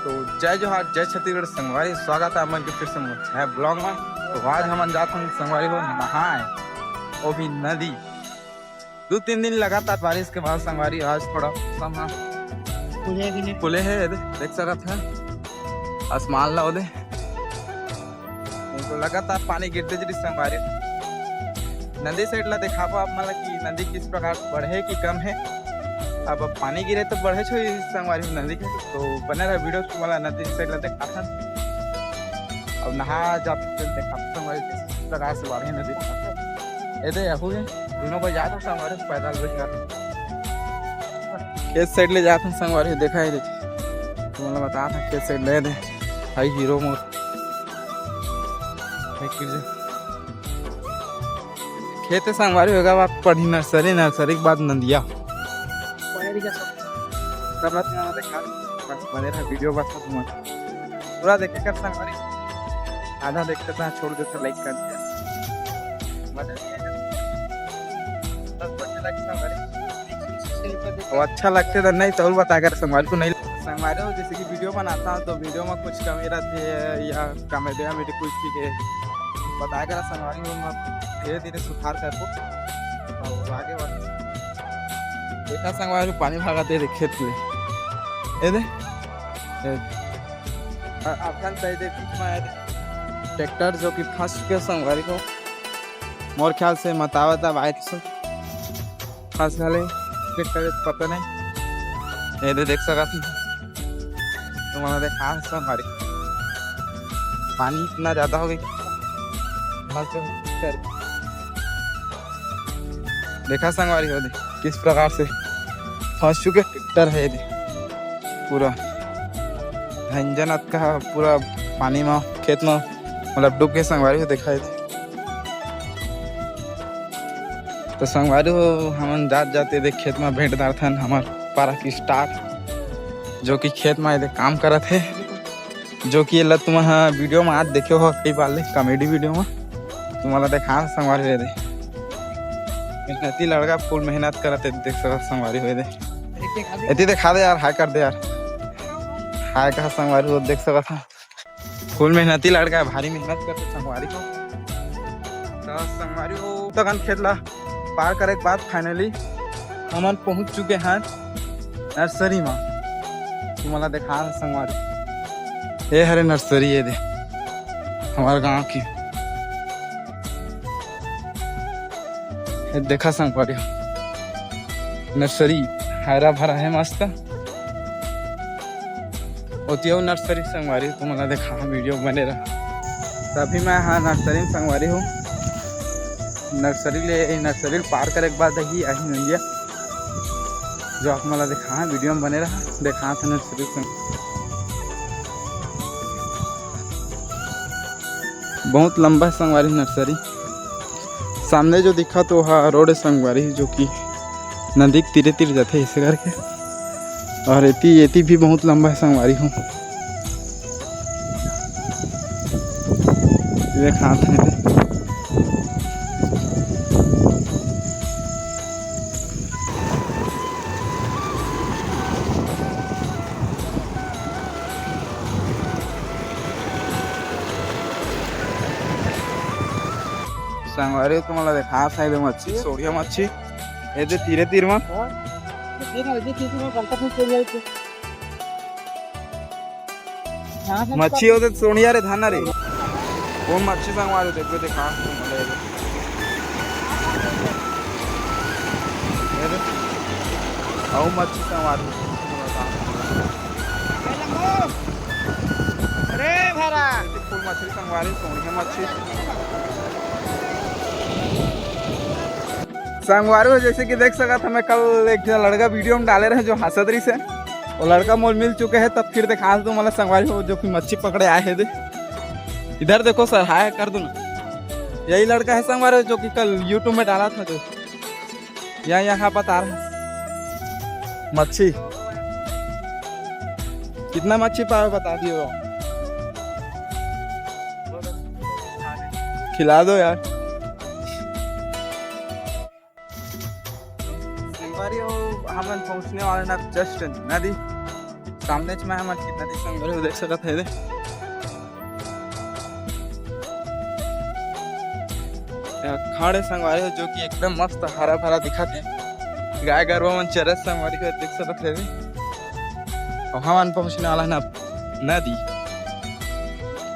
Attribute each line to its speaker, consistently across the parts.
Speaker 1: तो जय जोहार जय छत्तीसगढ़ संगवारी, स्वागत है अमन के फिर से है ब्लॉग में। तो आज हम जाते हैं संगवारी को नहाए, वो भी नदी। 2-3 दिन लगातार बारिश के बाद संगवारी आज थोड़ा समा खुले है, देख सकत है आसमान ला दे। तो लगातार पानी गिरते जी संगवारी नदी साइड ला देखा आप मतलब कि नदी किस प्रकार बढ़े कि कम है। अब पानी गिरे तो बढ़े छो संगवारी नदी के, तो बने रहा वीडियो तुम्हारा नदी साइड ला देखा था। अब नहा जाते देखा संगवारी किस प्रकार से बढ़े नदी ऐसे हुए दोनों को जाता संगवारी पैदल रोजगार खेत साइड ले जाते संगवारी देखा ही तुम्हारा बता था खेत साइड ले दे हाई हीरो मोर खेत संगवारी होगा बात पढ़ी नर्सरी के बाद नदिया देखा बने रहा वीडियो बता तुम्हारा पूरा देखे कर संगवारी आधा देखते था छोड़ देते लाइक कर दिया। अच्छा लगते तो नहीं तो बता कर संगवारी को नहीं संगवारी हो जैसे कि वीडियो बनाता हूँ तो वीडियो में कुछ कमी रहती है या कॉमेडी मेरी कुछ भी बता कर संगवारी में धीरे धीरे सुधार कर आगे बढ़ देखा संगवारी पानी भागाते थे खेत में ट्रैक्टर जो कि फंस चुके संगवारी को मोर ख्याल से मतावता बाइक से फंस गए ट्रैक्टर पता नहीं ये देख सका तुम्हारा देखा संगवारी पानी इतना ज्यादा हो गई देखा संगवारी हो दे किस प्रकार से फंस चुके ट्रैक्टर है दे पूरा झंझनत का पूरा पानी में खेत में मतलब डूब के संगवारी हो देखा है। तो संगवारी हो हम जाते देख खेत में भेंट दार थन हमार पारा की स्टाफ जो कि खेत में दे काम करत है, जो कि ये तुम वीडियो में आज देखे हो कई बार कॉमेडी वीडियो में तुम्हारा देखा संगवारी हो दे मेहनती लड़का फुल मेहनत करते देख सक संगवारी हो दे इतनी देखा दे यार हाई कर दे यार हाय कहा संगवारी हो देख सका था फुल मेहनती लड़का है भारी मेहनत करते संगवारी को। तो संगवारी हो तक खेत ला पार करे के बाद फाइनली हम पहुंच चुके हैं नर्सरी में। तुम्हारा देखा संगवारी ये हरे नर्सरी ये दे हमारे गांव की देखा संगवारी नर्सरी हरा भरा है मस्त होती है नर्सरी संगवारी। तुम्हारा देखा वीडियो बने रहा तभी मैं हाँ नर्सरी में संगवारी हूँ। नर्सरी पार करे के बाद ही आई नंदिया जो आप मला देखा वीडियो में बने रहा देखा था नर्सरी बहुत लंबा संगवारी नर्सरी सामने जो दिखा तो हाँ रोड संगवारी जो कि नदी तीरे तीर जाते ऐसे करके और एती भी बहुत लंबा है संगवारी हूँ देखा था संगवारी तुम्हाला देखा साइड मच्छी सोडिया मच्छी ये तीरे तीर में मच्छी होते सोनिया रे धाना रे कौन मच्छी संगवारी देखो देखा आओ मच्छी संगवारी अरे भरा फुल मछली संगवारी सोनिया मच्छी संगवारी हो जैसे कि देख सका था मैं कल एक लड़का वीडियो में डाले रहे जो हंसदरी से वो लड़का मोल मिल चुके हैं। तब फिर देखा दो मतलब संगवारी हो जो कि मच्छी पकड़े आए हैं दे इधर देखो सर हाय कर दो ना यही लड़का है संगवारी जो कि कल यूट्यूब में डाला था जो यहाँ बता रहा मच्छी कितना मच्छी पाए बता दियो खिला दो यार संगवारी हो हम पहुंचने वाले ना जस्ट नदी सामने में हमारे कितना दी संगवारी हो देख सकत है। खड़े संगवारी हो जो कि एकदम मस्त हरा भरा दिखा थे। गाय गरवा मन चरत संगवारी को देख सकत है। और हम पहुंचने वाला है नदी,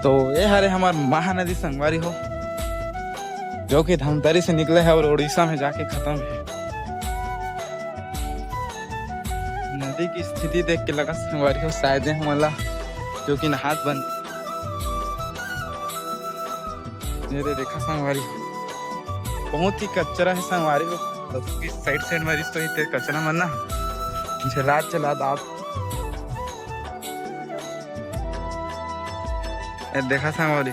Speaker 1: तो ये हरे हमार महानदी संगवारी हो जो कि धमतरी से निकले है और उड़ीसा में जाके खत्म है। नदी की स्थिति देख के लगा संगवारी हो शायद हमला जो कि नहात बन मेरे देखा संगवारी बहुत ही कचरा है संगवारी हो। तो साइड मरीज तो इतने कचरा मरना मुझे रात चला आप देखा संगवारी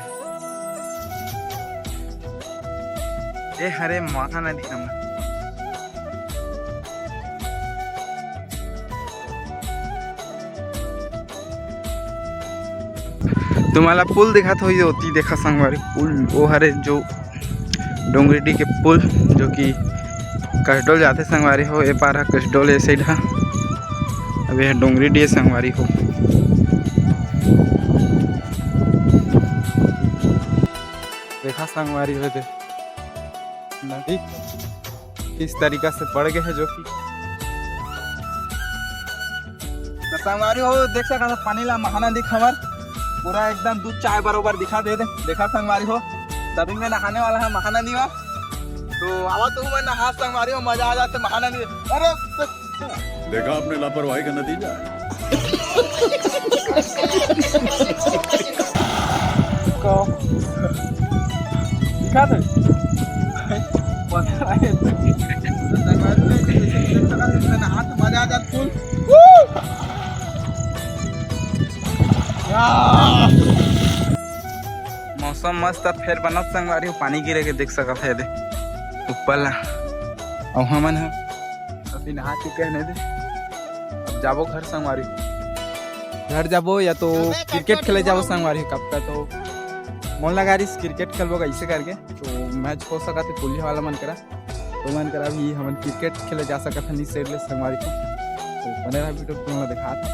Speaker 1: ये हरे महानदी हम तुम्हाला पुल दिखा तो होती देखा संगवारी पुल वो हरे जो डोंगरीडी के पुल जो कि कसडोल जाते संगवारी हो। ये पार कसडोल ये साइड है। अब यह डोंगरीडी संगवारी हो। देखा संगवारी हो दे नदी किस तरीका से बढ़ गए है जो कि संगवारी हो देख सकता पानी ला महानदी खबर पूरा एकदम दूध चाय बरोबर दिखा दे देखा संगवारी हो। तभी मैं नहाने वाला है महानदी में, तो आवा तो मैं नहा संगवारी हो मजा आ जाते महानदी। अरे
Speaker 2: देखा आपने लापरवाही का नतीजा
Speaker 1: दिखा थे नहा तो मजा आ जाता फुल। मौसम मस्त फिर बनत संगवारी हो पानी गिरे के देख सकत है दे ऊपर ला। और हमन अभी नहा चुके हैं दे अब जाबो घर संगवारी घर जाबो या तो क्रिकेट खेले जाबो संगवारी कब का। तो मन लगा रही क्रिकेट खेलबो ऐसे करके तो मैच हो सका थे पुलिस वाला मन करा तो मन करा भी हम क्रिकेट खेले जा सकत हन इस साइड ले संगवारी को। तो बने रहा वीडियो को दिखा था।